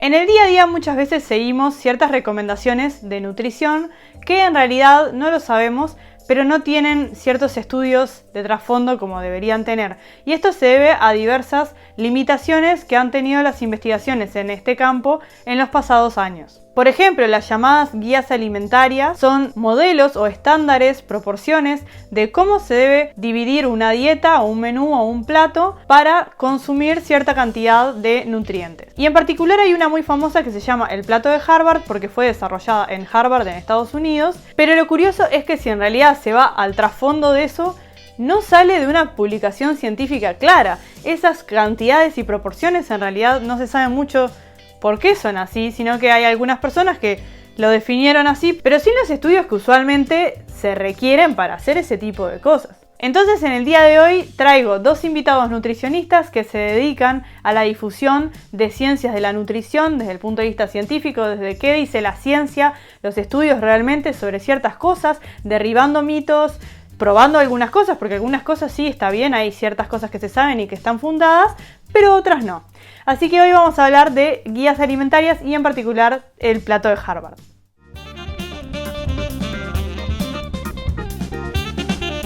En el día a día muchas veces seguimos ciertas recomendaciones de nutrición que en realidad no lo sabemos, pero no tienen ciertos estudios de trasfondo como deberían tener. Y esto se debe a diversas limitaciones que han tenido las investigaciones en este campo en los pasados años. Por ejemplo, las llamadas guías alimentarias son modelos o estándares, proporciones de cómo se debe dividir una dieta o un menú o un plato para consumir cierta cantidad de nutrientes. Y en particular hay una muy famosa que se llama el plato de Harvard porque fue desarrollada en Harvard en Estados Unidos, pero lo curioso es que si en realidad se va al trasfondo de eso, no sale de una publicación científica clara. Esas cantidades y proporciones en realidad no se sabe mucho por qué son así, sino que hay algunas personas que lo definieron así, pero sin los estudios que usualmente se requieren para hacer ese tipo de cosas. Entonces en el día de hoy traigo dos invitados nutricionistas que se dedican a la difusión de ciencias de la nutrición desde el punto de vista científico, desde qué dice la ciencia, los estudios realmente sobre ciertas cosas, derribando mitos, probando algunas cosas, porque algunas cosas sí está bien, hay ciertas cosas que se saben y que están fundadas, pero otras no. Así que hoy vamos a hablar de guías alimentarias y en particular el plato de Harvard.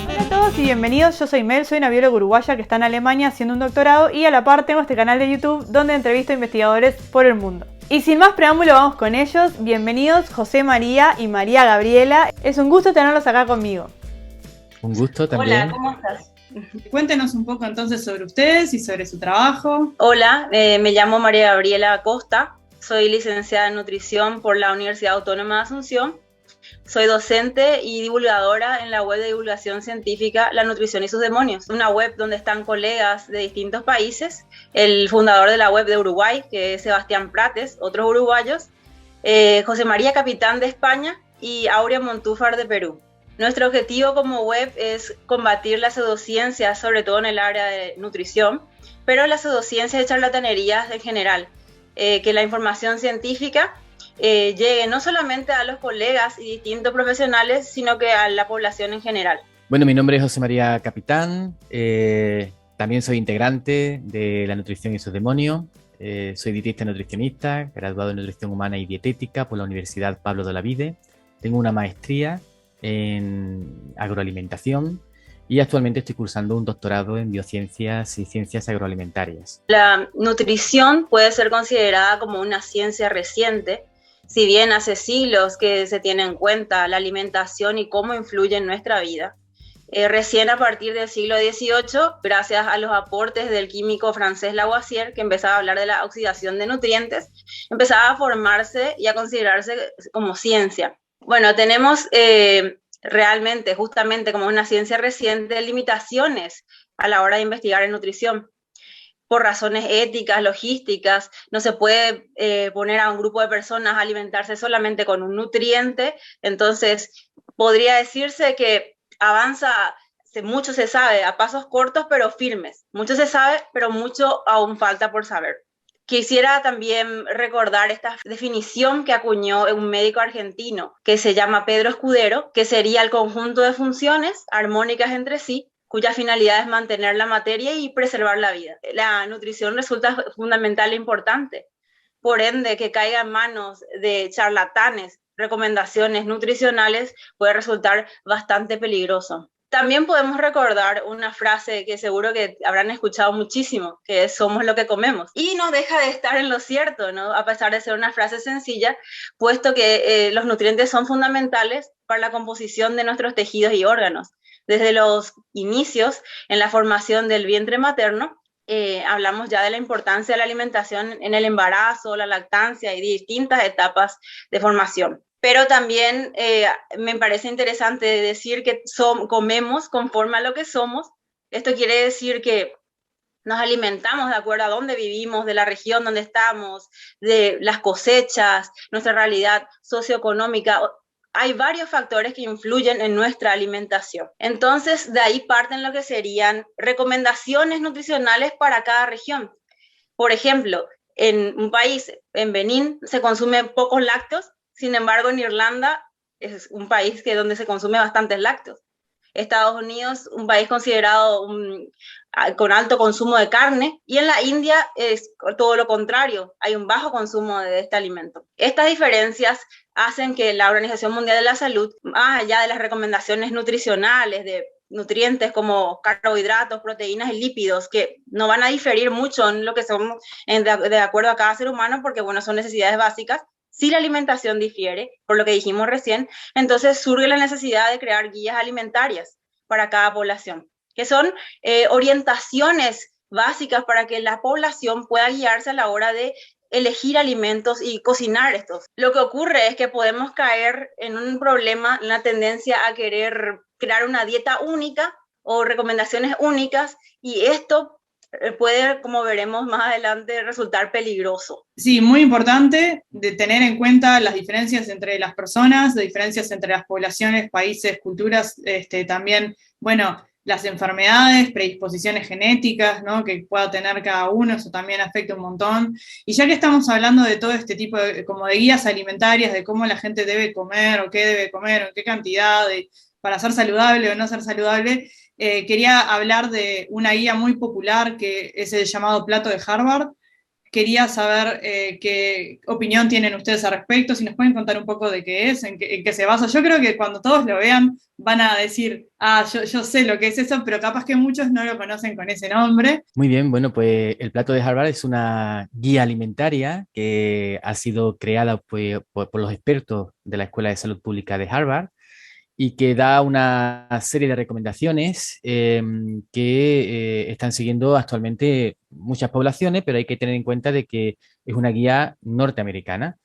Hola a todos y bienvenidos, yo soy Mel, soy una bióloga uruguaya que está en Alemania haciendo un doctorado y a la par tengo este canal de YouTube donde entrevisto a investigadores por el mundo. Y sin más preámbulo vamos con ellos, bienvenidos José María y María Gabriela, es un gusto tenerlos acá conmigo. Un gusto también. Hola, ¿cómo estás? Cuéntenos un poco entonces sobre ustedes y sobre su trabajo. Hola, me llamo María Gabriela Acosta, soy licenciada en nutrición por la Universidad Autónoma de Asunción, soy docente y divulgadora en la web de divulgación científica La Nutrición y sus Demonios, una web donde están colegas de distintos países, el fundador de la web de Uruguay, que es Sebastián Prates, otros uruguayos, José María Capitán de España y Aurea Montúfar de Perú. Nuestro objetivo como web es combatir las pseudociencias, sobre todo en el área de nutrición, pero las pseudociencias y charlatanerías en general. Que la información científica llegue no solamente a los colegas y distintos profesionales, sino que a la población en general. Bueno, mi nombre es José María Capitán, también soy integrante de La Nutrición y sus Demonios, soy dietista nutricionista, graduado en Nutrición Humana y Dietética por la Universidad Pablo de Olavide, tengo una maestría en agroalimentación y actualmente estoy cursando un doctorado en biociencias y ciencias agroalimentarias. La nutrición puede ser considerada como una ciencia reciente, si bien hace siglos que se tiene en cuenta la alimentación y cómo influye en nuestra vida. Recién a partir del siglo XVIII, gracias a los aportes del químico francés Lavoisier, que empezaba a hablar de la oxidación de nutrientes, empezaba a formarse y a considerarse como ciencia. Bueno, tenemos realmente, justamente como una ciencia reciente, limitaciones a la hora de investigar en nutrición. Por razones éticas, logísticas, no se puede poner a un grupo de personas a alimentarse solamente con un nutriente, entonces podría decirse que avanza, mucho se sabe, a pasos cortos pero firmes. Mucho se sabe, pero mucho aún falta por saber. Quisiera también recordar esta definición que acuñó un médico argentino que se llama Pedro Escudero, que sería el conjunto de funciones armónicas entre sí, cuya finalidad es mantener la materia y preservar la vida. La nutrición resulta fundamental e importante. Por ende, que caiga en manos de charlatanes recomendaciones nutricionales puede resultar bastante peligroso. También podemos recordar una frase que seguro que habrán escuchado muchísimo, que es somos lo que comemos. Y no deja de estar en lo cierto, ¿no? A pesar de ser una frase sencilla, puesto que los nutrientes son fundamentales para la composición de nuestros tejidos y órganos. Desde los inicios, en la formación del vientre materno, hablamos ya de la importancia de la alimentación en el embarazo, la lactancia y distintas etapas de formación. Pero también me parece interesante decir que comemos conforme a lo que somos. Esto quiere decir que nos alimentamos de acuerdo a dónde vivimos, de la región donde estamos, de las cosechas, nuestra realidad socioeconómica. Hay varios factores que influyen en nuestra alimentación. Entonces, de ahí parten lo que serían recomendaciones nutricionales para cada región. Por ejemplo, en un país, en Benín, se consumen pocos lácteos. Sin embargo, en Irlanda es un país donde se consume bastantes lácteos. Estados Unidos, un país considerado con alto consumo de carne, y en la India es todo lo contrario, hay un bajo consumo de este alimento. Estas diferencias hacen que la Organización Mundial de la Salud, más allá de las recomendaciones nutricionales de nutrientes como carbohidratos, proteínas y lípidos, que no van a diferir mucho en lo que son de acuerdo a cada ser humano, porque bueno, son necesidades básicas. Si la alimentación difiere, por lo que dijimos recién, entonces surge la necesidad de crear guías alimentarias para cada población, que son orientaciones básicas para que la población pueda guiarse a la hora de elegir alimentos y cocinar estos. Lo que ocurre es que podemos caer en un problema, en la tendencia a querer crear una dieta única o recomendaciones únicas, y esto puede, como veremos más adelante, resultar peligroso. Sí, muy importante de tener en cuenta las diferencias entre las personas, las diferencias entre las poblaciones, países, culturas, también, bueno, las enfermedades, predisposiciones genéticas, ¿no?, que pueda tener cada uno, eso también afecta un montón. Y ya que estamos hablando de todo este tipo de, como de guías alimentarias, de cómo la gente debe comer, o qué debe comer, o en qué cantidad, para ser saludable o no ser saludable, quería hablar de una guía muy popular que es el llamado plato de Harvard. Quería saber qué opinión tienen ustedes al respecto, si nos pueden contar un poco de qué es, en qué se basa. Yo creo que cuando todos lo vean van a decir, yo sé lo que es eso, pero capaz que muchos no lo conocen con ese nombre. Muy bien, bueno, pues el plato de Harvard es una guía alimentaria que ha sido creada pues, por los expertos de la Escuela de Salud Pública de Harvard, y que da una serie de recomendaciones que están siguiendo actualmente muchas poblaciones, pero hay que tener en cuenta de que es una guía norteamericana.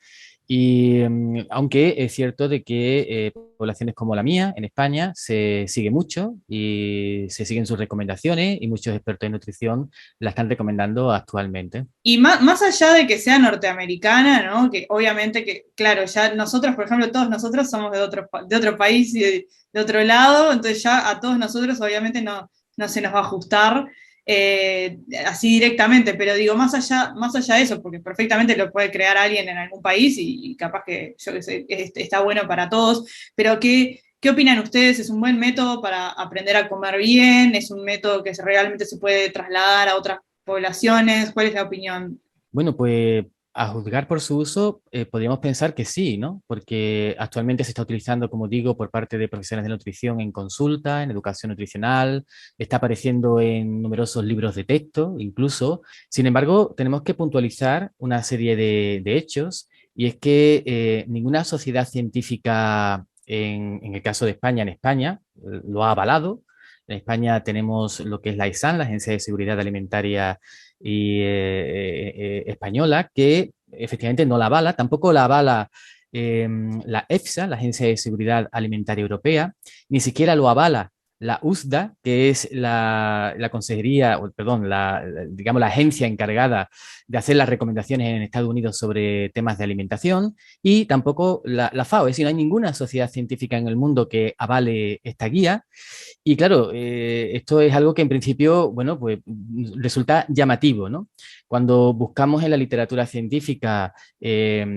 Y aunque es cierto de que poblaciones como la mía, en España, se sigue mucho y se siguen sus recomendaciones, y muchos expertos en nutrición la están recomendando actualmente. Y más allá de que sea norteamericana, ¿no?, que obviamente que, claro, ya nosotros, por ejemplo, todos nosotros somos de otro país y de otro lado, entonces ya a todos nosotros obviamente no se nos va a ajustar así directamente, pero digo, más allá de eso, porque perfectamente lo puede crear alguien en algún país y capaz que, yo que sé, está bueno para todos, pero ¿qué opinan ustedes? ¿Es un buen método para aprender a comer bien? ¿Es un método que realmente se puede trasladar a otras poblaciones? ¿Cuál es la opinión? Bueno, pues a juzgar por su uso, podríamos pensar que sí, ¿no? Porque actualmente se está utilizando, como digo, por parte de profesionales de nutrición en consulta, en educación nutricional, está apareciendo en numerosos libros de texto, incluso. Sin embargo, tenemos que puntualizar una serie de hechos, y es que ninguna sociedad científica, en el caso de España, lo ha avalado. En España tenemos lo que es la ESAN, la Agencia de Seguridad Alimentaria y española, que efectivamente no la avala, tampoco la avala la EFSA, la Agencia de Seguridad Alimentaria Europea, ni siquiera lo avala la USDA, que es la consejería, o, perdón, digamos, la agencia encargada de hacer las recomendaciones en Estados Unidos sobre temas de alimentación, y tampoco la FAO, es decir, no hay ninguna sociedad científica en el mundo que avale esta guía. Y claro, esto es algo que en principio, bueno, pues resulta llamativo, ¿no? Cuando buscamos en la literatura científica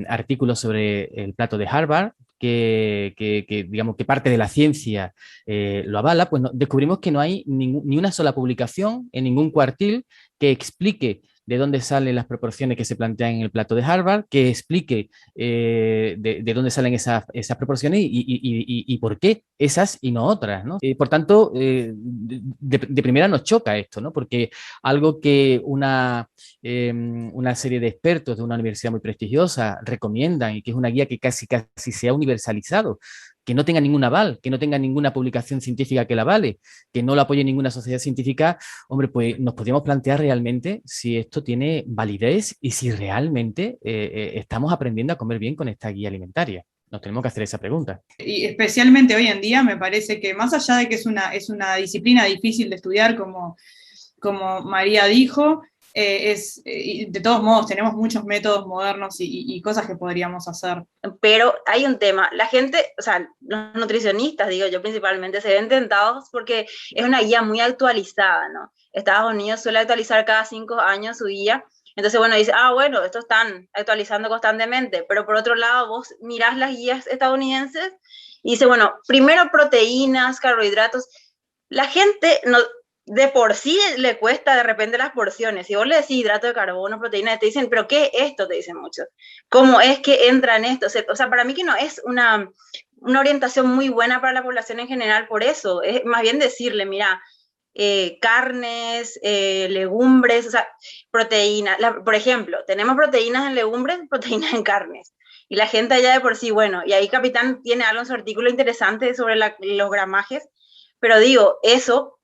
artículos sobre el plato de Harvard, digamos que parte de la ciencia lo avala, pues descubrimos que no hay ni una sola publicación en ningún cuartil que explique de dónde salen las proporciones que se plantean en el plato de Harvard, que explique de dónde salen esas proporciones y por qué esas y no otras, ¿no? Por tanto, de primera nos choca esto, ¿no? Porque algo que una serie de expertos de una universidad muy prestigiosa recomiendan, y que es una guía que casi se ha universalizado, que no tenga ningún aval, que no tenga ninguna publicación científica que la avale, que no la apoye ninguna sociedad científica, hombre, pues nos podríamos plantear realmente si esto tiene validez y si realmente estamos aprendiendo a comer bien con esta guía alimentaria. Nos tenemos que hacer esa pregunta. Y especialmente hoy en día me parece que, más allá de que es una disciplina difícil de estudiar, como María dijo, de todos modos tenemos muchos métodos modernos y cosas que podríamos hacer. Pero hay un tema, la gente, o sea, los nutricionistas, digo yo principalmente, se ven tentados porque es una guía muy actualizada, ¿no? Estados Unidos suele actualizar cada 5 años su guía, entonces bueno, dice, bueno, esto están actualizando constantemente, pero por otro lado vos mirás las guías estadounidenses y dice, bueno, primero proteínas, carbohidratos, La gente no, de por sí le cuesta de repente las porciones. Si vos le decís hidrato de carbono, proteína, te dicen, ¿pero qué es esto? Te dicen muchos. ¿Cómo es que entra en esto? O sea, para mí que no es una orientación muy buena para la población en general por eso. Es más bien decirle, mira, carnes, legumbres, o sea, proteínas. Por ejemplo, tenemos proteínas en legumbres, proteínas en carnes. Y la gente allá de por sí, bueno, y ahí Capitán tiene algo en su artículo interesante sobre los gramajes, pero digo, eso,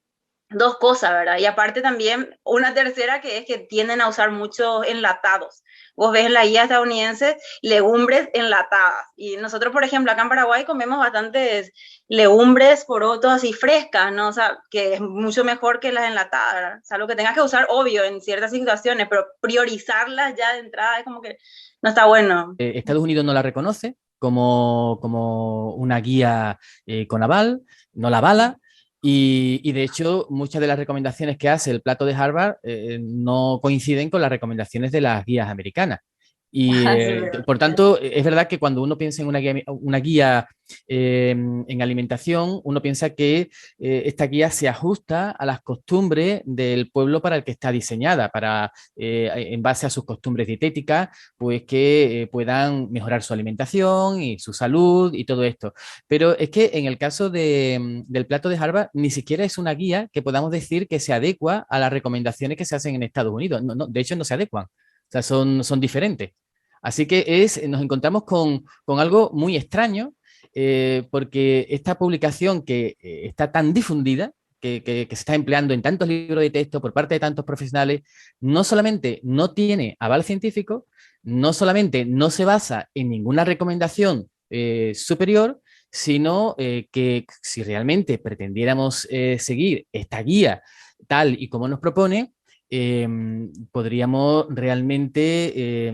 dos cosas, ¿verdad? Y aparte también una tercera que es que tienden a usar muchos enlatados. Vos ves en la guía estadounidense legumbres enlatadas. Y nosotros, por ejemplo, acá en Paraguay comemos bastantes legumbres, porotos así frescas, ¿no? O sea, que es mucho mejor que las enlatadas, ¿verdad? O sea, lo que tengas que usar, obvio, en ciertas situaciones, pero priorizarlas ya de entrada es como que no está bueno. Estados Unidos no la reconoce como una guía con aval, no la avala. Y de hecho, muchas de las recomendaciones que hace el plato de Harvard no coinciden con las recomendaciones de las guías americanas. Y por tanto, es verdad que cuando uno piensa en una guía en alimentación, uno piensa que esta guía se ajusta a las costumbres del pueblo para el que está diseñada, en base a sus costumbres dietéticas, pues que puedan mejorar su alimentación y su salud y todo esto. Pero es que en el caso del plato de Harvard, ni siquiera es una guía que podamos decir que se adecua a las recomendaciones que se hacen en Estados Unidos. No, de hecho, no se adecuan. O sea, son diferentes. Así que nos encontramos con algo muy extraño, porque esta publicación que está tan difundida, que se está empleando en tantos libros de texto por parte de tantos profesionales, no solamente no tiene aval científico, no solamente no se basa en ninguna recomendación superior, sino que si realmente pretendiéramos seguir esta guía tal y como nos propone, podríamos realmente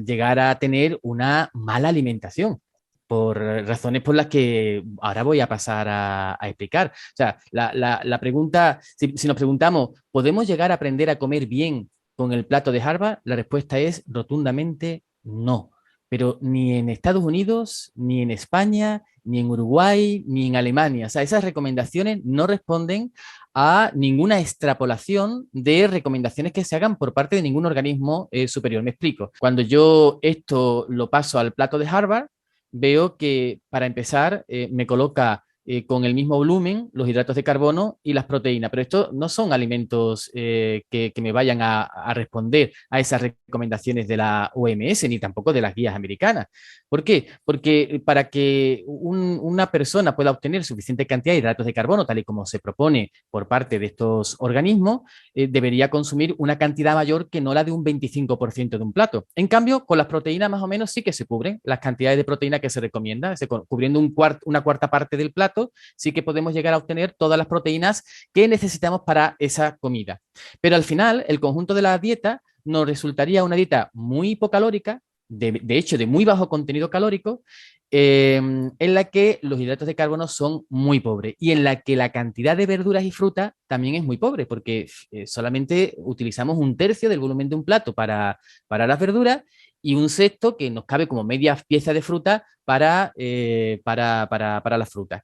llegar a tener una mala alimentación por razones por las que ahora voy a pasar a explicar. O sea, la pregunta, si nos preguntamos, ¿podemos llegar a aprender a comer bien con el plato de Harvard? La respuesta es rotundamente no. Pero ni en Estados Unidos, ni en España, ni en Uruguay, ni en Alemania. O sea, esas recomendaciones no responden a ninguna extrapolación de recomendaciones que se hagan por parte de ningún organismo superior. Me explico. Cuando yo esto lo paso al plato de Harvard, veo que para empezar me coloca con el mismo volumen los hidratos de carbono y las proteínas, pero estos no son alimentos que me vayan a responder a esas recomendaciones de la OMS ni tampoco de las guías americanas. ¿Por qué? Porque para que una persona pueda obtener suficiente cantidad de hidratos de carbono, tal y como se propone por parte de estos organismos, debería consumir una cantidad mayor que no la de un 25% de un plato. En cambio, con las proteínas más o menos sí que se cubren las cantidades de proteína que se recomienda, cubriendo una cuarta parte del plato, sí que podemos llegar a obtener todas las proteínas que necesitamos para esa comida. Pero al final, el conjunto de la dieta nos resultaría una dieta muy hipocalórica, de hecho, de muy bajo contenido calórico, en la que los hidratos de carbono son muy pobres y en la que la cantidad de verduras y fruta también es muy pobre, porque solamente utilizamos un tercio del volumen de un plato para las verduras y un sexto que nos cabe como media pieza de fruta para las frutas.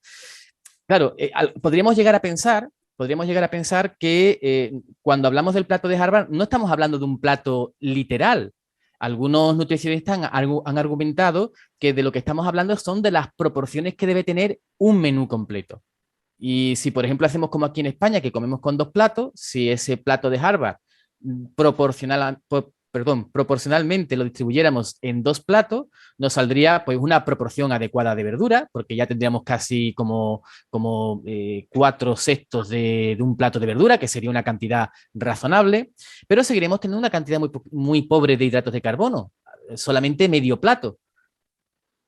Claro, podríamos llegar a pensar que cuando hablamos del plato de Harvard no estamos hablando de un plato literal. Algunos nutricionistas han argumentado que de lo que estamos hablando son de las proporciones que debe tener un menú completo. Y si, por ejemplo, hacemos como aquí en España, que comemos con dos platos, si ese plato de Harvard proporcionalmente lo distribuyéramos en dos platos, nos saldría pues una proporción adecuada de verdura, porque ya tendríamos casi como 4/6 de un plato de verdura, que sería una cantidad razonable, pero seguiremos teniendo una cantidad muy, muy pobre de hidratos de carbono, solamente medio plato.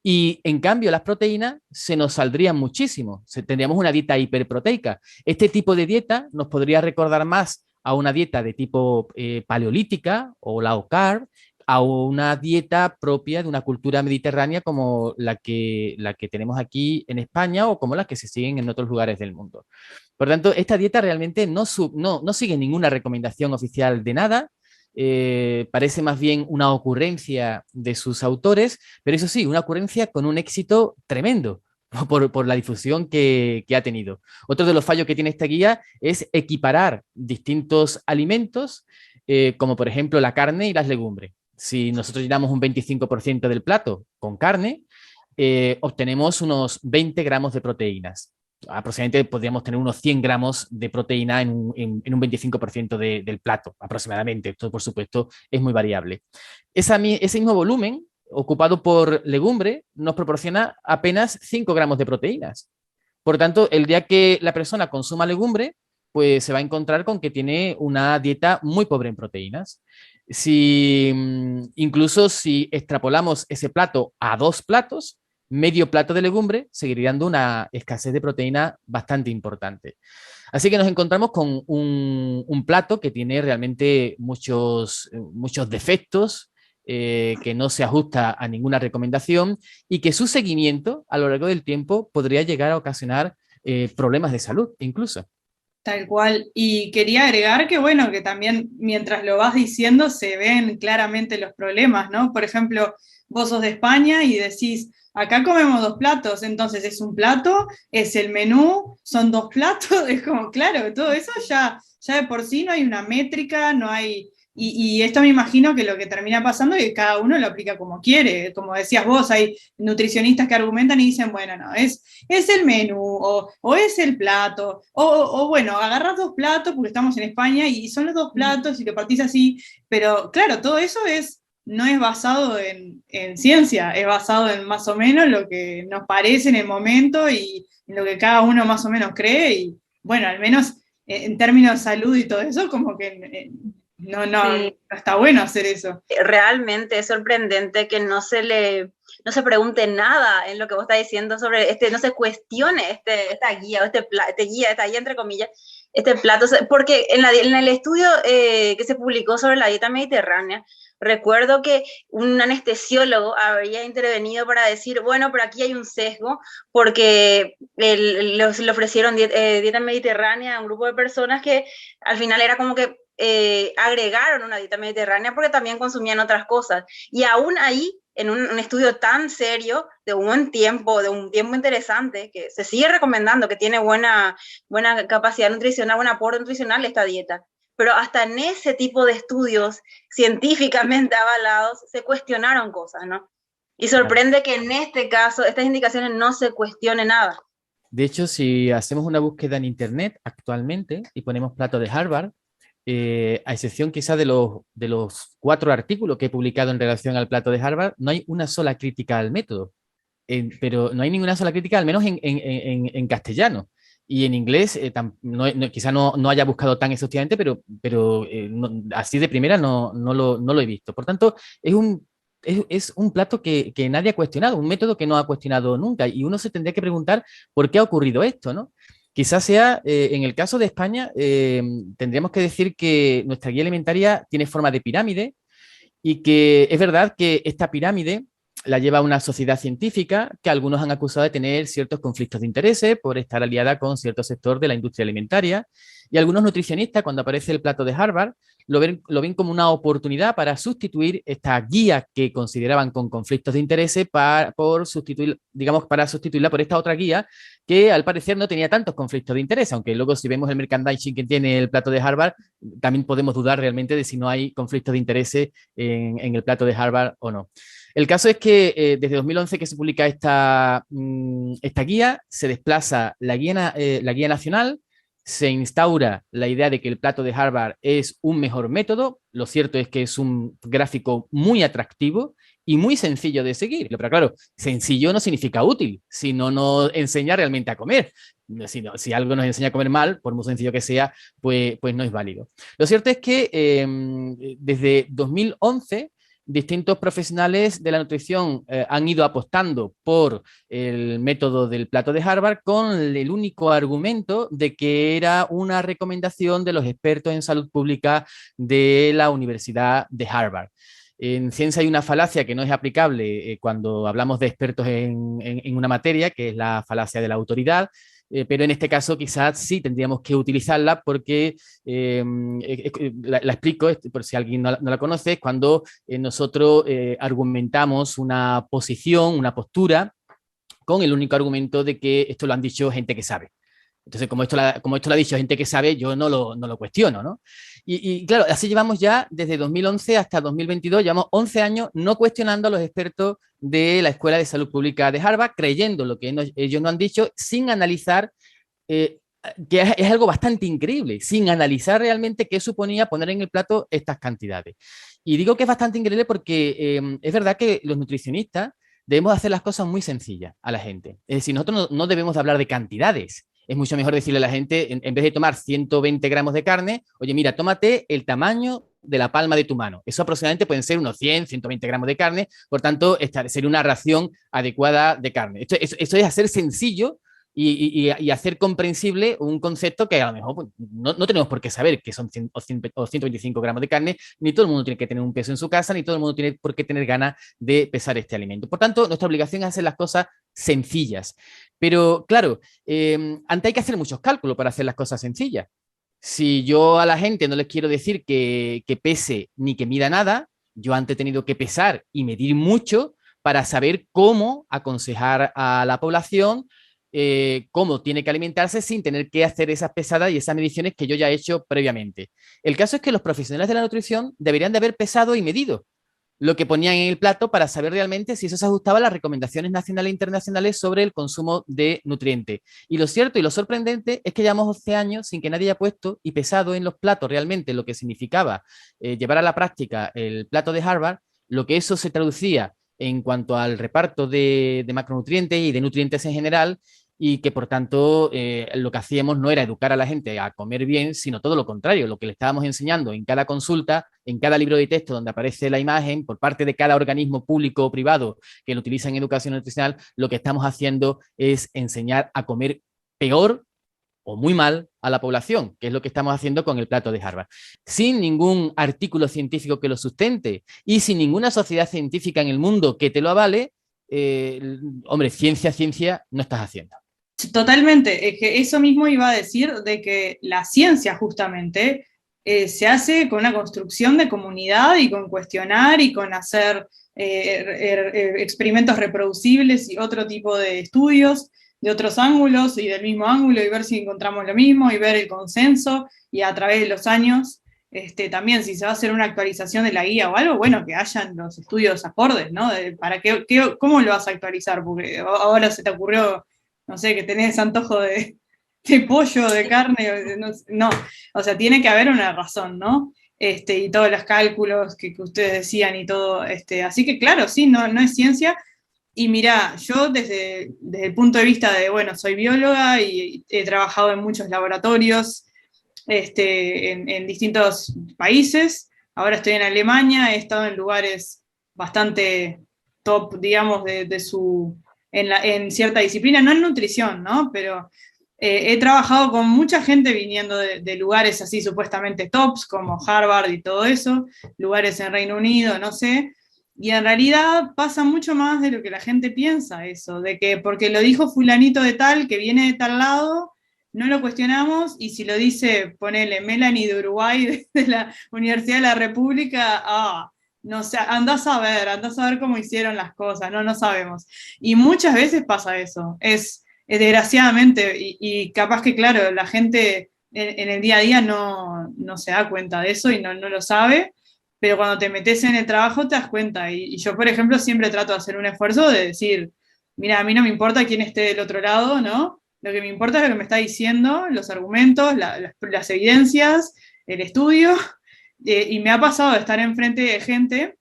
Y en cambio las proteínas se nos saldrían muchísimo, tendríamos una dieta hiperproteica. Este tipo de dieta nos podría recordar más a una dieta de tipo paleolítica o low carb, a una dieta propia de una cultura mediterránea como la que tenemos aquí en España o como las que se siguen en otros lugares del mundo. Por tanto, esta dieta realmente no sigue ninguna recomendación oficial de nada. Parece más bien una ocurrencia de sus autores, pero eso sí, una ocurrencia con un éxito tremendo, por la difusión que ha tenido. Otro de los fallos que tiene esta guía es equiparar distintos alimentos, como por ejemplo la carne y las legumbres. Si nosotros llenamos un 25% del plato con carne, obtenemos unos 20 gramos de proteínas. Aproximadamente podríamos tener unos 100 gramos de proteína en un 25% del plato, aproximadamente. Esto, por supuesto, es muy variable. Ese mismo volumen ocupado por legumbre nos proporciona apenas 5 gramos de proteínas. Por tanto, el día que la persona consuma legumbre, pues se va a encontrar con que tiene una dieta muy pobre en proteínas. Incluso si extrapolamos ese plato a 2 platos, medio plato de legumbre seguiría dando una escasez de proteína bastante importante. Así que nos encontramos con un plato que tiene realmente muchos defectos, que no se ajusta a ninguna recomendación y que su seguimiento a lo largo del tiempo podría llegar a ocasionar problemas de salud incluso. Tal cual. Y quería agregar que, bueno, que también mientras lo vas diciendo se ven claramente los problemas, ¿no? Por ejemplo, vos sos de España y decís, acá comemos 2 platos, entonces es un plato, es el menú, son 2 platos, es como, claro, todo eso ya de por sí no hay una métrica, no hay... Y esto me imagino que lo que termina pasando es que cada uno lo aplica como quiere. Como decías vos, hay nutricionistas que argumentan y dicen, bueno, no, es el menú o es el plato. O bueno, agarras 2 platos porque estamos en España y son los 2 platos y lo partís así. Pero claro, todo eso no es basado en ciencia, es basado en más o menos lo que nos parece en el momento y en lo que cada uno más o menos cree. Y bueno, al menos en términos de salud y todo eso, como que... No está bueno hacer eso. Realmente es sorprendente que no se pregunte nada en lo que vos estás diciendo sobre no se cuestione esta guía, o esta guía entre comillas, este plato, porque en el estudio que se publicó sobre la dieta mediterránea, recuerdo que un anestesiólogo habría intervenido para decir, bueno, pero aquí hay un sesgo, porque le ofrecieron dieta mediterránea a un grupo de personas que al final era como que agregaron una dieta mediterránea porque también consumían otras cosas. Y aún ahí, en un estudio tan serio, de un tiempo interesante, que se sigue recomendando, que tiene buena capacidad nutricional, buen aporte nutricional esta dieta. Pero hasta en ese tipo de estudios científicamente avalados se cuestionaron cosas, ¿no? Y sorprende que en este caso estas indicaciones no se cuestione nada. De hecho, si hacemos una búsqueda en Internet actualmente y ponemos plato de Harvard, a excepción quizá de los 4 artículos que he publicado en relación al plato de Harvard, no hay una sola crítica al método, pero no hay ninguna sola crítica, al menos en castellano. Y en inglés quizá no haya buscado tan exhaustivamente, pero así de primera no lo he visto. Por tanto, es un plato que nadie ha cuestionado, un método que no ha cuestionado nunca. Y uno se tendría que preguntar por qué ha ocurrido esto, ¿no? Quizás sea, en el caso de España, tendríamos que decir que nuestra guía alimentaria tiene forma de pirámide y que es verdad que esta pirámide la lleva una sociedad científica que algunos han acusado de tener ciertos conflictos de intereses por estar aliada con cierto sector de la industria alimentaria, y algunos nutricionistas, cuando aparece el plato de Harvard, lo ven como una oportunidad para sustituir esta guía que consideraban con conflictos de intereses para sustituirla por esta otra guía que al parecer no tenía tantos conflictos de interés, aunque luego si vemos el merchandising que tiene el plato de Harvard, también podemos dudar realmente de si no hay conflictos de interés en el plato de Harvard o no. El caso es que desde 2011 que se publica esta guía, se desplaza la guía nacional, se instaura la idea de que el plato de Harvard es un mejor método. Lo cierto es que es un gráfico muy atractivo y muy sencillo de seguir. Pero claro, sencillo no significa útil, si no nos enseña realmente a comer. Si algo nos enseña a comer mal, por muy sencillo que sea, pues no es válido. Lo cierto es que desde 2011 distintos profesionales de la nutrición han ido apostando por el método del plato de Harvard con el único argumento de que era una recomendación de los expertos en salud pública de la Universidad de Harvard. En ciencia hay una falacia que no es aplicable cuando hablamos de expertos en una materia, que es la falacia de la autoridad. Pero en este caso quizás sí tendríamos que utilizarla porque, la explico por si alguien no la conoce, es cuando nosotros argumentamos una posición, una postura con el único argumento de que esto lo han dicho gente que sabe. Entonces, como esto lo ha dicho gente que sabe, yo no lo cuestiono, ¿no? Y claro, así llevamos ya desde 2011 hasta 2022, llevamos 11 años no cuestionando a los expertos de la Escuela de Salud Pública de Harvard, creyendo lo que ellos nos han dicho, sin analizar, que es algo bastante increíble, sin analizar realmente qué suponía poner en el plato estas cantidades. Y digo que es bastante increíble porque es verdad que los nutricionistas debemos hacer las cosas muy sencillas a la gente. Es decir, nosotros no debemos de hablar de cantidades. Es mucho mejor decirle a la gente, en vez de tomar 120 gramos de carne, oye, mira, tómate el tamaño de la palma de tu mano. Eso aproximadamente pueden ser unos 100, 120 gramos de carne, por tanto, sería una ración adecuada de carne. Esto es hacer sencillo y hacer comprensible un concepto que a lo mejor pues, no tenemos por qué saber que son 100 o 125 gramos de carne, ni todo el mundo tiene que tener un peso en su casa, ni todo el mundo tiene por qué tener ganas de pesar este alimento. Por tanto, nuestra obligación es hacer las cosas sencillas. Pero claro, antes hay que hacer muchos cálculos para hacer las cosas sencillas. Si yo a la gente no les quiero decir que pese ni que mida nada, yo antes he tenido que pesar y medir mucho para saber cómo aconsejar a la población cómo tiene que alimentarse sin tener que hacer esas pesadas y esas mediciones que yo ya he hecho previamente. El caso es que los profesionales de la nutrición deberían de haber pesado y medido lo que ponían en el plato para saber realmente si eso se ajustaba a las recomendaciones nacionales e internacionales sobre el consumo de nutrientes. Y lo cierto y lo sorprendente es que llevamos 11 años sin que nadie haya puesto y pesado en los platos realmente lo que significaba llevar a la práctica el plato de Harvard, lo que eso se traducía en cuanto al reparto de macronutrientes y de nutrientes en general, y que por tanto lo que hacíamos no era educar a la gente a comer bien, sino todo lo contrario, lo que le estábamos enseñando en cada consulta, en cada libro de texto donde aparece la imagen, por parte de cada organismo público o privado que lo utiliza en educación nutricional, lo que estamos haciendo es enseñar a comer peor o muy mal a la población, que es lo que estamos haciendo con el plato de Harvard. Sin ningún artículo científico que lo sustente y sin ninguna sociedad científica en el mundo que te lo avale, hombre, ciencia no estás haciendo. Totalmente, es que eso mismo iba a decir de que la ciencia justamente se hace con una construcción de comunidad y con cuestionar y con hacer experimentos reproducibles y otro tipo de estudios de otros ángulos y del mismo ángulo y ver si encontramos lo mismo y ver el consenso y a través de los años también si se va a hacer una actualización de la guía o algo, bueno, que hayan los estudios acordes, ¿no? ¿Para cómo lo vas a actualizar? Porque ahora se te ocurrió, no sé, que tenés antojo de pollo, de carne, no, o sea, tiene que haber una razón, ¿no? Y todos los cálculos que ustedes decían y todo, así que claro, sí, no es ciencia. Y mirá, yo desde el punto de vista de, bueno, soy bióloga y he trabajado en muchos laboratorios en distintos países, ahora estoy en Alemania, he estado en lugares bastante top, digamos, en cierta disciplina, no en nutrición, ¿no? Pero he trabajado con mucha gente viniendo de lugares así supuestamente tops, como Harvard y todo eso, lugares en Reino Unido, no sé. Y en realidad pasa mucho más de lo que la gente piensa eso, de que porque lo dijo fulanito de tal, que viene de tal lado, no lo cuestionamos, y si lo dice, ponele, Melanie de Uruguay, de la Universidad de la República, no sé, andás a ver cómo hicieron las cosas, no sabemos. Y muchas veces pasa eso, es desgraciadamente, y capaz que, claro, la gente en el día a día no se da cuenta de eso y no lo sabe, pero cuando te metes en el trabajo te das cuenta. Y yo, por ejemplo, siempre trato de hacer un esfuerzo de decir, mira, a mí no me importa quién esté del otro lado, ¿no? Lo que me importa es lo que me está diciendo, los argumentos, las evidencias, el estudio. Y me ha pasado de estar enfrente de gente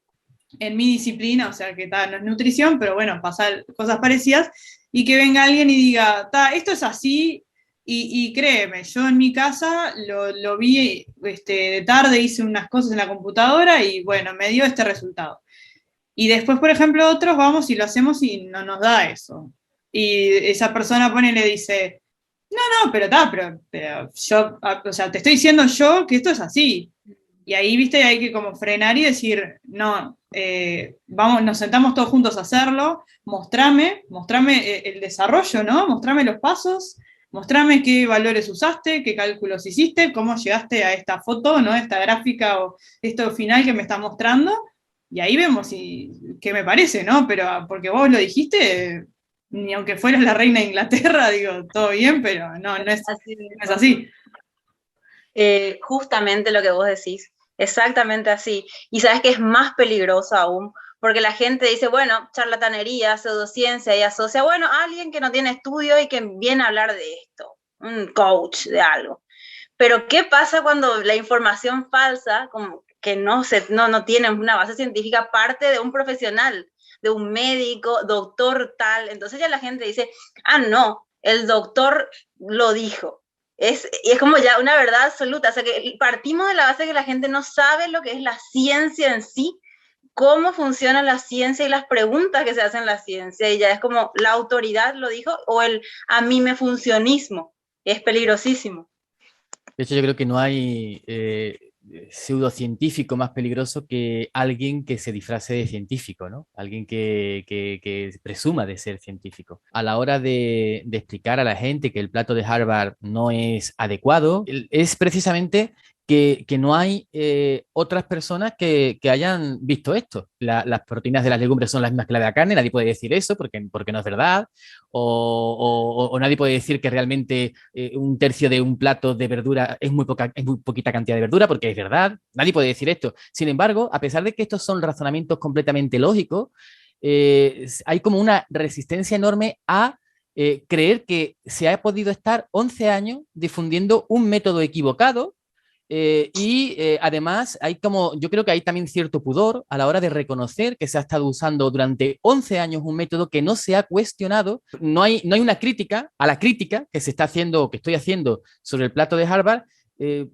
en mi disciplina, o sea, que no es nutrición, pero bueno, pasar cosas parecidas, y que venga alguien y diga, esto es así. Y créeme, yo en mi casa lo vi de tarde, hice unas cosas en la computadora y bueno, me dio este resultado. Y después, por ejemplo, otros vamos y lo hacemos y no nos da eso. Y esa persona pone y le dice, no, pero yo, o sea, te estoy diciendo yo que esto es así. Y ahí, viste, hay que como frenar y decir, no, vamos, nos sentamos todos juntos a hacerlo, mostrame el desarrollo, ¿no? Mostrame los pasos, mostrame qué valores usaste, qué cálculos hiciste, cómo llegaste a esta foto, ¿no? Esta gráfica o esto final que me está mostrando, y ahí vemos qué me parece, ¿no? Pero porque vos lo dijiste, ni aunque fueras la reina de Inglaterra, digo, todo bien, pero no es así. Justamente lo que vos decís, exactamente así. Y sabes que es más peligroso aún, porque la gente dice, bueno, charlatanería, pseudociencia, y asocia, bueno, a alguien que no tiene estudio y que viene a hablar de esto, un coach de algo. Pero ¿qué pasa cuando la información falsa, como que no tiene una base científica, parte de un profesional, de un médico, doctor tal? Entonces ya la gente dice, ah, no, el doctor lo dijo. Y es como ya una verdad absoluta. O sea, que partimos de la base de que la gente no sabe lo que es la ciencia en sí, cómo funciona la ciencia y las preguntas que se hacen en la ciencia. Y ya es como la autoridad lo dijo o el a mí me funcionismo. Es peligrosísimo. De hecho, yo creo que no hay pseudocientífico más peligroso que alguien que se disfrace de científico, ¿no? Alguien que presuma de ser científico. A la hora de explicar a la gente que el plato de Harvard no es adecuado, es precisamente que no hay otras personas que hayan visto esto. Las proteínas de las legumbres son las mismas que la de la carne, nadie puede decir eso porque no es verdad, o nadie puede decir que realmente un tercio de un plato de verdura es muy poquita cantidad de verdura, porque es verdad, nadie puede decir esto. Sin embargo, a pesar de que estos son razonamientos completamente lógicos, hay como una resistencia enorme a creer que se ha podido estar 11 años difundiendo un método equivocado. Además, yo creo que hay también cierto pudor a la hora de reconocer que se ha estado usando durante 11 años un método que no se ha cuestionado. No hay una crítica a la crítica que se está haciendo, que estoy haciendo sobre el plato de Harvard,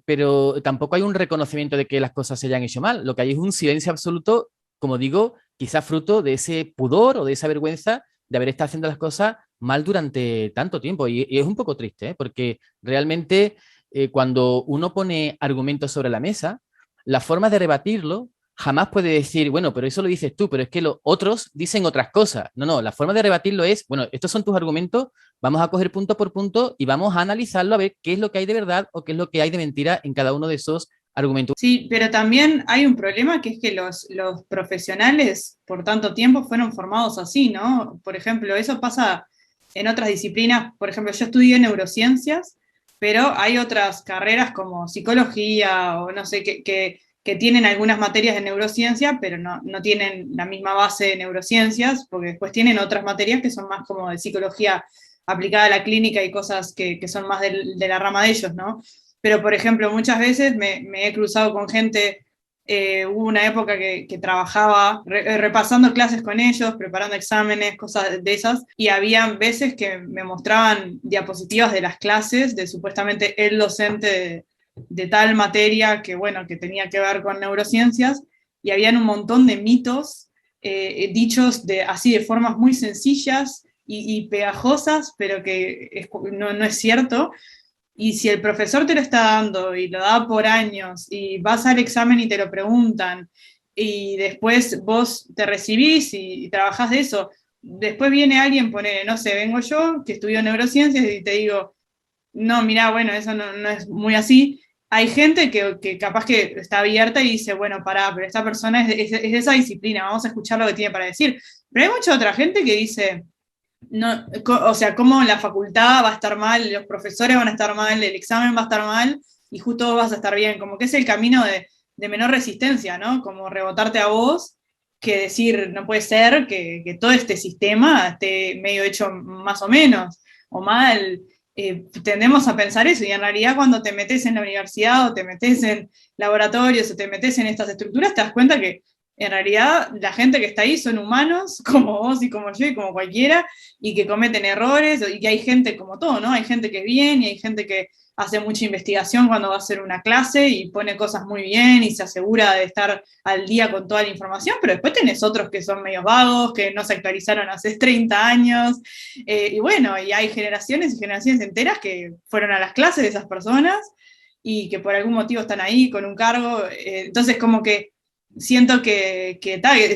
pero tampoco hay un reconocimiento de que las cosas se hayan hecho mal. Lo que hay es un silencio absoluto, como digo, quizás fruto de ese pudor o de esa vergüenza de haber estado haciendo las cosas mal durante tanto tiempo. Y es un poco triste, ¿eh? Porque realmente cuando uno pone argumentos sobre la mesa, la forma de rebatirlo jamás puede decir, bueno, pero eso lo dices tú, pero es que los otros dicen otras cosas. No, la forma de rebatirlo es, bueno, estos son tus argumentos, vamos a coger punto por punto y vamos a analizarlo a ver qué es lo que hay de verdad o qué es lo que hay de mentira en cada uno de esos argumentos. Sí, pero también hay un problema que es que los profesionales por tanto tiempo fueron formados así, ¿no? Por ejemplo, eso pasa en otras disciplinas. Por ejemplo, yo estudié neurociencias, pero hay otras carreras como psicología o no sé, que tienen algunas materias de neurociencia, pero no tienen la misma base de neurociencias, porque después tienen otras materias que son más como de psicología aplicada a la clínica y cosas que son más de la rama de ellos, ¿no? Pero, por ejemplo, muchas veces me he cruzado con gente, hubo una época que trabajaba repasando clases con ellos, preparando exámenes, cosas de esas, y había veces que me mostraban diapositivas de las clases de supuestamente el docente de tal materia que, bueno, que tenía que ver con neurociencias, y habían un montón de mitos dichos así de formas muy sencillas y pegajosas, pero que no es cierto. Y si el profesor te lo está dando y lo da por años y vas al examen y te lo preguntan y después vos te recibís y trabajás de eso, después viene alguien, no sé, vengo yo que estudio neurociencias y te digo, no, mirá, bueno, eso no es muy así. Hay gente que capaz que está abierta y dice, bueno, pará, pero esta persona es de esa disciplina, vamos a escuchar lo que tiene para decir. Pero hay mucha otra gente que dice, no, o sea, cómo la facultad va a estar mal, los profesores van a estar mal, el examen va a estar mal y justo vos vas a estar bien, como que es el camino de menor resistencia, ¿no? Como rebotarte a vos, que decir, no puede ser que todo este sistema esté medio hecho más o menos, o mal. Tendemos a pensar eso, y en realidad cuando te metes en la universidad o te metes en laboratorios o te metes en estas estructuras, te das cuenta que en realidad la gente que está ahí son humanos, como vos y como yo y como cualquiera, y que cometen errores, y que hay gente como todo, ¿no? Hay gente que es bien y hay gente que hace mucha investigación cuando va a hacer una clase y pone cosas muy bien y se asegura de estar al día con toda la información, pero después tenés otros que son medios vagos, que no se actualizaron hace 30 años, y bueno, y hay generaciones y generaciones enteras que fueron a las clases de esas personas y que por algún motivo están ahí con un cargo, entonces como que siento que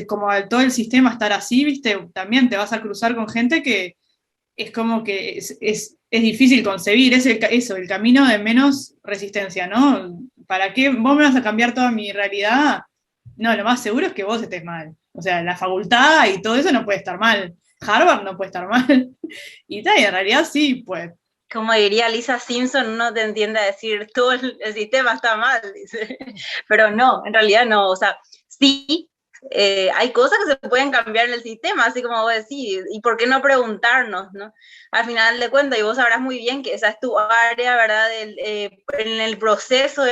como todo el sistema estar así, ¿viste? También te vas a cruzar con gente que es como que es difícil concebir, es el camino de menos resistencia, ¿no? ¿Para qué vos me vas a cambiar toda mi realidad? No, lo más seguro es que vos estés mal. O sea, la facultad y todo eso no puede estar mal. Harvard no puede estar mal. Y tal, y en realidad sí, pues. Como diría Lisa Simpson, uno te entiende a decir todo el sistema está mal, dice. Pero no, en realidad no, o sea, sí, hay cosas que se pueden cambiar en el sistema, así como vos decís, y por qué no preguntarnos, ¿no? Al final de cuentas, y vos sabrás muy bien que esa es tu área, ¿verdad? En el proceso,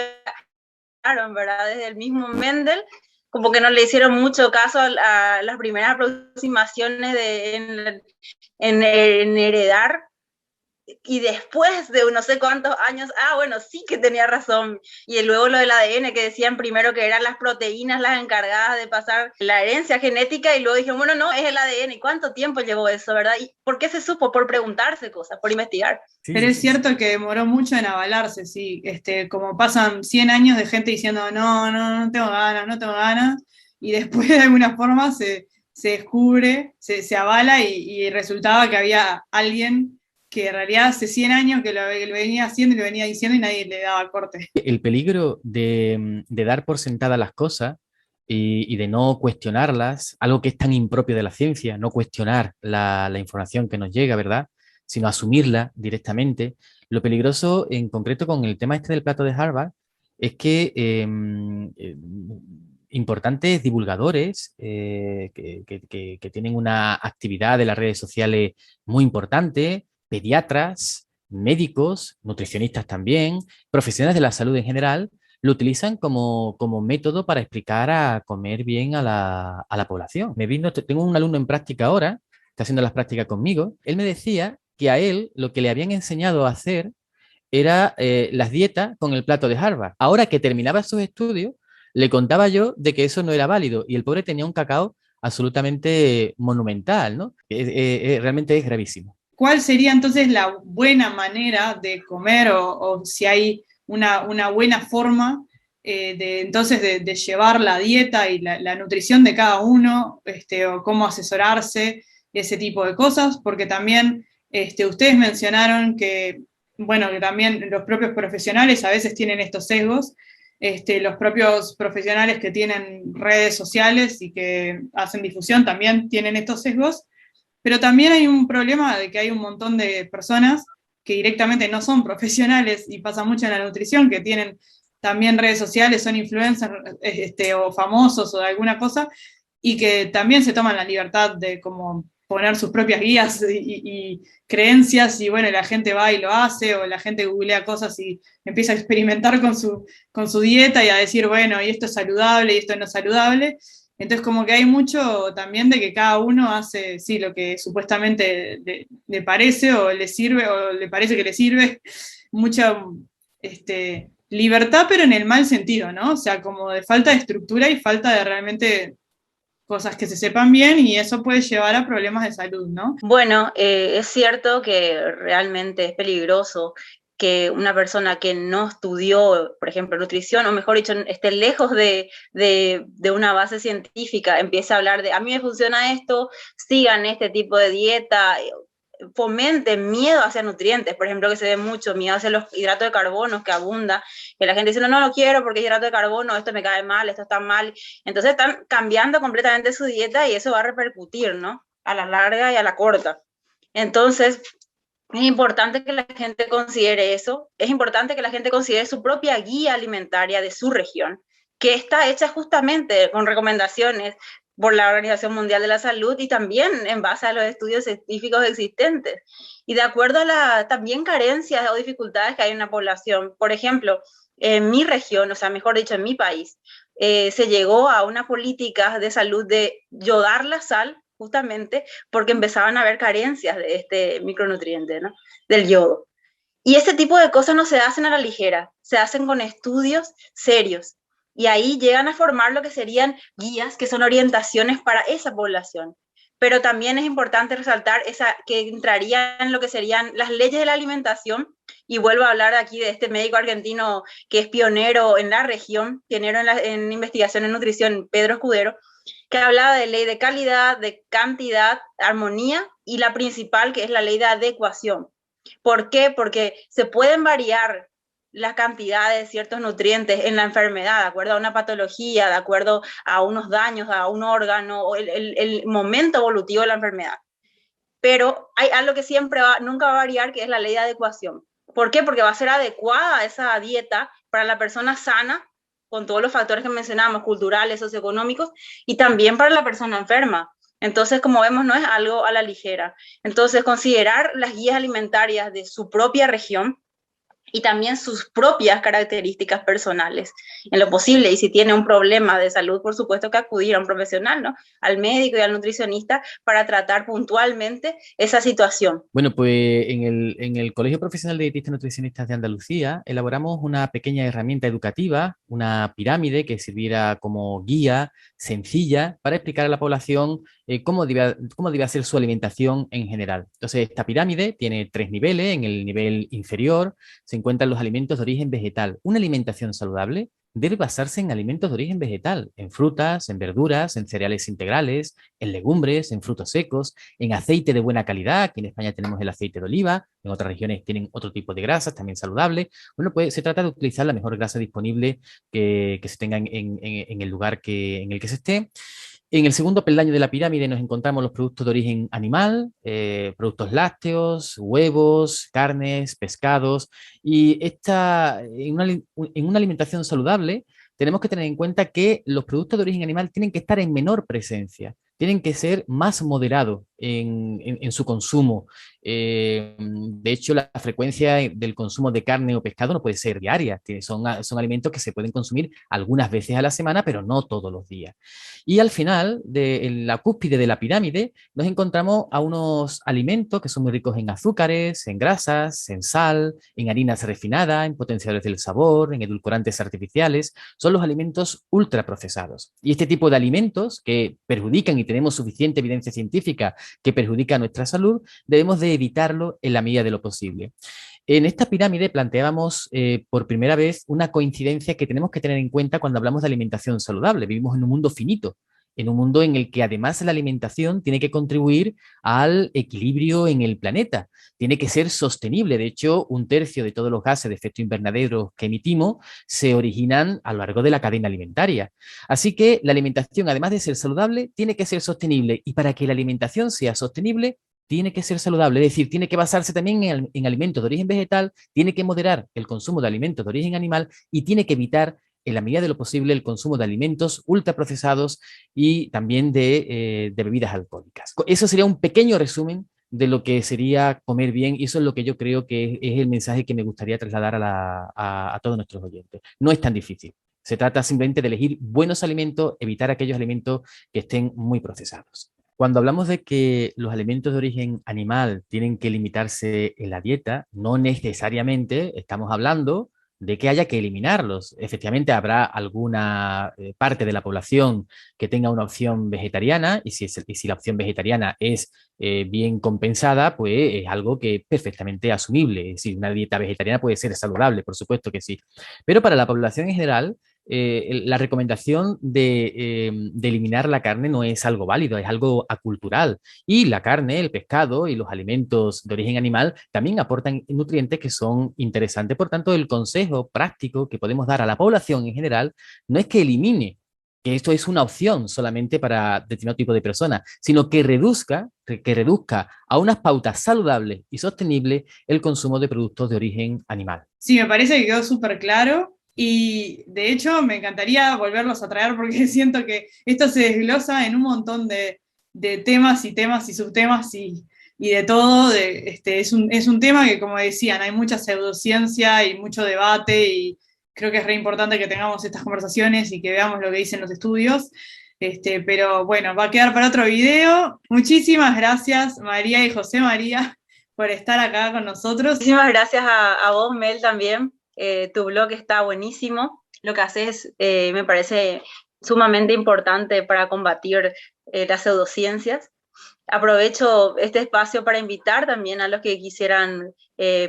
¿verdad? Desde el mismo Mendel, como que no le hicieron mucho caso a las primeras aproximaciones en heredar, y después de no sé cuántos años, bueno, sí que tenía razón. Y luego lo del ADN, que decían primero que eran las proteínas las encargadas de pasar la herencia genética, y luego dijeron, bueno, no, es el ADN. ¿Y cuánto tiempo llevó eso, verdad? ¿Y por qué se supo? Por preguntarse cosas, por investigar. Sí, Pero sí, es sí, cierto sí. que demoró mucho en avalarse, sí. Como pasan 100 años de gente diciendo, no tengo ganas, no tengo ganas, y después de alguna forma se descubre, se avala y resultaba que había alguien que en realidad hace 100 años que lo venía haciendo y lo venía diciendo y nadie le daba corte. El peligro de dar por sentadas las cosas y de no cuestionarlas, algo que es tan impropio de la ciencia, no cuestionar la información que nos llega, ¿verdad? Sino asumirla directamente. Lo peligroso, en concreto con el tema este del plato de Harvard, es que importantes divulgadores que tienen una actividad de las redes sociales muy importante, pediatras, médicos, nutricionistas también, profesionales de la salud en general, lo utilizan como método para explicar a comer bien a la población. Tengo un alumno en práctica ahora, está haciendo las prácticas conmigo, él me decía que a él lo que le habían enseñado a hacer era las dietas con el plato de Harvard. Ahora que terminaba sus estudios, le contaba yo de que eso no era válido y el pobre tenía un cacao absolutamente monumental, ¿no? Realmente es gravísimo. ¿Cuál sería entonces la buena manera de comer o si hay una buena forma de llevar la dieta y la nutrición de cada uno, o cómo asesorarse, ese tipo de cosas? Porque también ustedes mencionaron que, bueno, que también los propios profesionales a veces tienen estos sesgos, los propios profesionales que tienen redes sociales y que hacen difusión también tienen estos sesgos. Pero también hay un problema de que hay un montón de personas que directamente no son profesionales, y pasa mucho en la nutrición, que tienen también redes sociales, son influencers o famosos o de alguna cosa, y que también se toman la libertad de como poner sus propias guías y creencias, y bueno, la gente va y lo hace, o la gente googlea cosas y empieza a experimentar con su dieta y a decir, bueno, y esto es saludable y esto no es saludable. Entonces, como que hay mucho también de que cada uno hace, sí, lo que supuestamente le parece o le sirve o le parece que le sirve. Mucha libertad, pero en el mal sentido, ¿no? O sea, como de falta de estructura y falta de realmente cosas que se sepan bien, y eso puede llevar a problemas de salud, ¿no? Bueno, es cierto que realmente es peligroso que una persona que no estudió, por ejemplo, nutrición, o mejor dicho, esté lejos de una base científica, empiece a hablar de, a mí me funciona esto, sigan este tipo de dieta, fomenten miedo hacia nutrientes, por ejemplo, que se ve mucho miedo hacia los hidratos de carbono, que abunda, que la gente dice, no lo quiero porque es hidrato de carbono, esto me cae mal, esto está mal. Entonces están cambiando completamente su dieta y eso va a repercutir, ¿no? A la larga y a la corta. Entonces, es importante que la gente considere eso, es importante que la gente considere su propia guía alimentaria de su región, que está hecha justamente con recomendaciones por la Organización Mundial de la Salud y también en base a los estudios científicos existentes y de acuerdo a las también carencias o dificultades que hay en la población. Por ejemplo, en mi región, o sea, mejor dicho, en mi país, se llegó a una política de salud de yodar la sal justamente porque empezaban a haber carencias de este micronutriente, ¿no? Del yodo. Y ese tipo de cosas no se hacen a la ligera, se hacen con estudios serios. Y ahí llegan a formar lo que serían guías, que son orientaciones para esa población. Pero también es importante resaltar que entraría en lo que serían las leyes de la alimentación. Y vuelvo a hablar aquí de este médico argentino que es pionero en la región, pionero en investigación en nutrición, Pedro Escudero, que hablaba de ley de calidad, de cantidad, armonía y la principal, que es la ley de adecuación. ¿Por qué? Porque se pueden variar las cantidades de ciertos nutrientes en la enfermedad, de acuerdo a una patología, de acuerdo a unos daños, a un órgano, o el momento evolutivo de la enfermedad. pero hay algo que nunca va a variar, que es la ley de adecuación. ¿Por qué? Porque va a ser adecuada esa dieta para la persona sana, con todos los factores que mencionamos, culturales, socioeconómicos, y también para la persona enferma. Entonces, como vemos, no es algo a la ligera. Entonces, considerar las guías alimentarias de su propia región y también sus propias características personales, en lo posible. Y si tiene un problema de salud, por supuesto que acudir a un profesional, ¿no? Al médico y al nutricionista para tratar puntualmente esa situación. Bueno, pues en el Colegio Profesional de Dietistas y Nutricionistas de Andalucía elaboramos una pequeña herramienta educativa, una pirámide que sirviera como guía sencilla para explicar a la población cómo debe ser su alimentación en general. Entonces, esta pirámide tiene 3 niveles. En el nivel inferior se encuentran los alimentos de origen vegetal. Una alimentación saludable debe basarse en alimentos de origen vegetal, en frutas, en verduras, en cereales integrales, en legumbres, en frutos secos, en aceite de buena calidad. Aquí en España tenemos el aceite de oliva, en otras regiones tienen otro tipo de grasas también saludables. Bueno, pues se trata de utilizar la mejor grasa disponible que se tenga en el lugar en el que se esté. En el segundo peldaño de la pirámide nos encontramos los productos de origen animal, productos lácteos, huevos, carnes, pescados. Y en una alimentación saludable tenemos que tener en cuenta que los productos de origen animal tienen que estar en menor presencia, tienen que ser más moderados en su consumo. De hecho, la frecuencia del consumo de carne o pescado no puede ser diaria. Son alimentos que se pueden consumir algunas veces a la semana, pero no todos los días. Y al final, en la cúspide de la pirámide, nos encontramos a unos alimentos que son muy ricos en azúcares, en grasas, en sal, en harinas refinadas, en potenciadores del sabor, en edulcorantes artificiales. Son los alimentos ultraprocesados. Y este tipo de alimentos que perjudican, y tenemos suficiente evidencia científica que perjudica nuestra salud, debemos de evitarlo en la medida de lo posible. En esta pirámide planteábamos por primera vez una coincidencia que tenemos que tener en cuenta cuando hablamos de alimentación saludable. Vivimos en un mundo finito, en un mundo en el que además la alimentación tiene que contribuir al equilibrio en el planeta, tiene que ser sostenible. De hecho, 1/3 de todos los gases de efecto invernadero que emitimos se originan a lo largo de la cadena alimentaria. Así que la alimentación, además de ser saludable, tiene que ser sostenible, y para que la alimentación sea sostenible, tiene que ser saludable, es decir, tiene que basarse también en alimentos de origen vegetal, tiene que moderar el consumo de alimentos de origen animal y tiene que evitar, en la medida de lo posible, el consumo de alimentos ultraprocesados y también de bebidas alcohólicas. Eso sería un pequeño resumen de lo que sería comer bien, y eso es lo que yo creo que es el mensaje que me gustaría trasladar a todos nuestros oyentes. No es tan difícil. Se trata simplemente de elegir buenos alimentos, evitar aquellos alimentos que estén muy procesados. Cuando hablamos de que los alimentos de origen animal tienen que limitarse en la dieta, no necesariamente estamos hablando de que haya que eliminarlos. Efectivamente, habrá alguna parte de la población que tenga una opción vegetariana, y si la opción vegetariana es bien compensada, pues es algo que es perfectamente asumible. Es decir, una dieta vegetariana puede ser saludable, por supuesto que sí. Pero para la población en general, la recomendación de eliminar la carne no es algo válido, es algo acultural. Y la carne, el pescado y los alimentos de origen animal también aportan nutrientes que son interesantes. Por tanto, el consejo práctico que podemos dar a la población en general no es que elimine, que esto es una opción solamente para determinado tipo de personas, sino que reduzca a unas pautas saludables y sostenibles el consumo de productos de origen animal. Sí, me parece que quedó súper claro. Y de hecho me encantaría volverlos a traer, porque siento que esto se desglosa en un montón de temas y subtemas y de todo. Es un tema que, como decían, hay mucha pseudociencia y mucho debate, y creo que es re importante que tengamos estas conversaciones y que veamos lo que dicen los estudios. Pero bueno, va a quedar para otro video. Muchísimas gracias, María y José María, por estar acá con nosotros. Muchísimas gracias a vos, Mel, también. Tu blog está buenísimo. Lo que haces me parece sumamente importante para combatir las pseudociencias. Aprovecho este espacio para invitar también a los que quisieran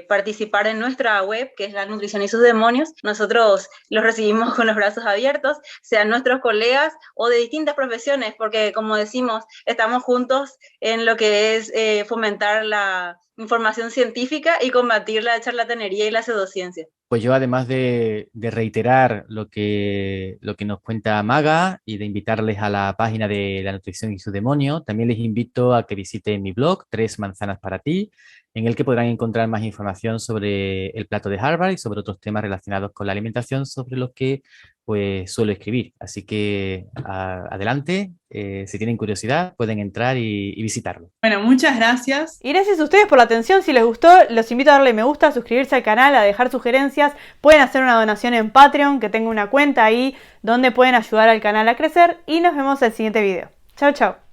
participar en nuestra web, que es La Nutrición y sus Demonios. Nosotros los recibimos con los brazos abiertos, sean nuestros colegas o de distintas profesiones, porque, como decimos, estamos juntos en lo que es fomentar la información científica y combatir la charlatanería y la pseudociencia. Pues yo, además de reiterar lo que nos cuenta Maga y de invitarles a la página de La Nutrición y su Demonio, también les invito a que visiten mi blog, Tres Manzanas para ti, en el que podrán encontrar más información sobre el plato de Harvard y sobre otros temas relacionados con la alimentación, sobre los que pues suelo escribir. Así que adelante, si tienen curiosidad, pueden entrar y visitarlo. Bueno, muchas gracias. Y gracias a ustedes por la atención. Si les gustó, los invito a darle me gusta, a suscribirse al canal, a dejar sugerencias. Pueden hacer una donación en Patreon, que tengo una cuenta ahí donde pueden ayudar al canal a crecer. Y nos vemos en el siguiente video. Chao, chao.